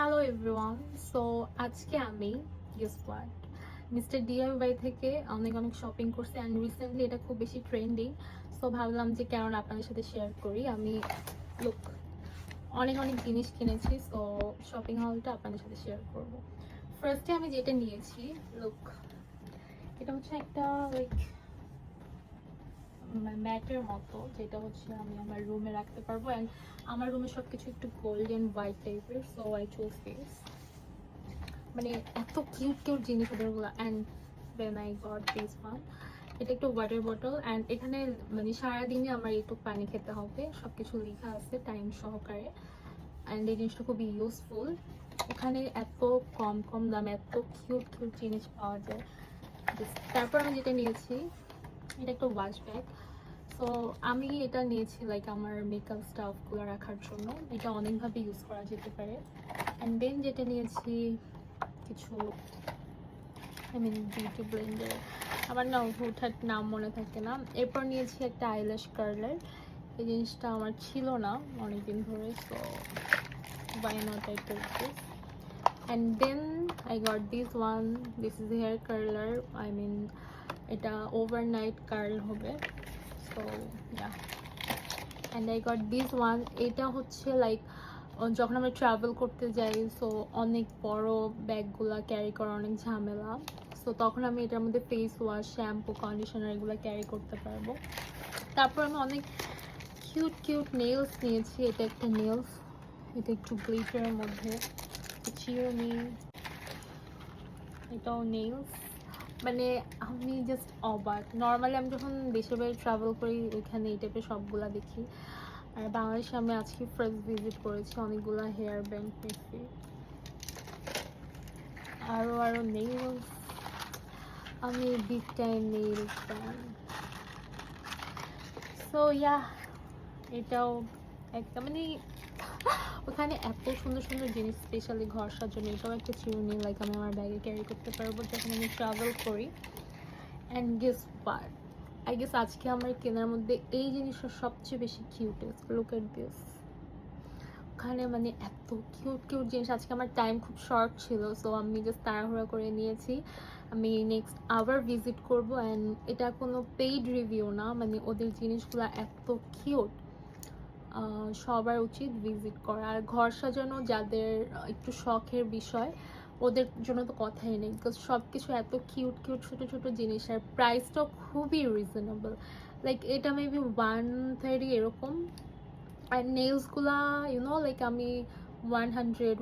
Hello everyone. So আজকে আমি guess what mister DIY থেকে অনেক অনেক শপিং করছি অ্যান্ড রিসেন্টলি এটা খুব বেশি ট্রেন্ডিং। সো ভাবলাম যে কেন আপনাদের সাথে শেয়ার করি। আমি লুক অনেক অনেক জিনিস কিনেছি, সো শপিং হলটা আপনাদের সাথে শেয়ার করব। ফার্স্টে আমি যেটা নিয়েছি, লুক এটা হচ্ছে একটা লাইক ম্যাটের মতো, যেটা হচ্ছে আমি আমার রুমে রাখতে পারবো অ্যান্ড আমার রুমে সব কিছু একটু গোল্ডেন হোয়াইট টাইপের, সো আই চুজ দিস। মানে এত কিউট কিউট জিনিস ওদেরগুলো। And then I got this one. এটা একটু ওয়াটার বটল অ্যান্ড এখানে মানে সারাদিনে আমার একটু পানি খেতে হবে, সব কিছু লেখা আছে টাইম সহকারে। অ্যান্ড এই জিনিসটা খুবই ইউজফুল। এখানে এত কম কম দামে এত কিউট কিউট জিনিস পাওয়া যায়। তারপর আমি যেটা নিয়েছি, এটা একটা ওয়াশ ব্যাগ। সো আমি এটা নিয়েছি লাইক আমার মেকআপ স্টাফগুলো রাখার জন্য। এটা অনেকভাবে ইউজ করা যেতে পারে। অ্যান্ড দেন যেটা নিয়েছি কিছু বিউটি ব্লেন্ডার, আমার না হুটহাট নাম মনে থাকে না। এরপর নিয়েছি একটা আইল্যাশ কার্লার। এই জিনিসটা আমার ছিল না অনেকদিন ধরে, so why not I took this. And then I got this one. This is hair curler. I mean এটা overnight curl হবে, so yeah. And I got this one. এটা হচ্ছে লাইক যখন আমরা ট্রাভেল করতে যাই, সো অনেক বড় ব্যাগগুলা ক্যারি করা অনেক ঝামেলা, সো তখন আমি এটার মধ্যে ফেস ওয়াশ, শ্যাম্পু, কন্ডিশনার এগুলো ক্যারি করতে পারবো। তারপর আমি অনেক কিউট কিউট নেলস নিয়েছি। এটা একটা নেলস, এটা একটু গ্লিটারের মধ্যে, চিরুনি, এটাও নেলস। মানে আমি জাস্ট অবাক। নর্মালি আমি যখন দেশের বাইরে ট্রাভেল করি ওইখানে এই টাইপের সবগুলা দেখি, আর বাংলাদেশে আমি আজকে ফার্স্ট ভিজিট করেছি, অনেকগুলো হেয়ার ব্যান্ড পেয়েছি, আরও আরও নেইলস। আমি big time nails fan. So yeah, এটাও একটা মানে ওখানে এত সুন্দর সুন্দর জিনিস, স্পেশালি ঘর সাজানো। এটাও একটা চিরুনি, লাইক আমি আমার ব্যাগে ক্যারি করতে পারবো যখন আমি ট্রাভেল করি। And guess what, I guess আজকে আমার কেনার মধ্যে এই জিনিসটা সবচেয়ে বেশি কিউটেস্ট। Look at this. ওখানে মানে এত কিউট কিউট জিনিস। আজকে আমার টাইম খুব শর্ট ছিল, সো আমি জাস্ট তাড়াহুড়া করে নিয়েছি। আমি নেক্সট আবার ভিজিট করবো অ্যান্ড এটা কোনো পেইড রিভিউ না, মানে ওদের জিনিসগুলো এত কিউট, সবার উচিত ভিজিট করা। আর ঘর সাজানো যাদের একটু শখের বিষয়, ওদের জন্য তো কথাই নেই, বিকজ সব কিছু এত কিউট কিউট ছোটো ছোটো জিনিস, আর প্রাইসটাও খুবই রিজনেবল। লাইক এটা মেবি 130 এরকম। আর নেলসগুলা লাইক আমি 100, 130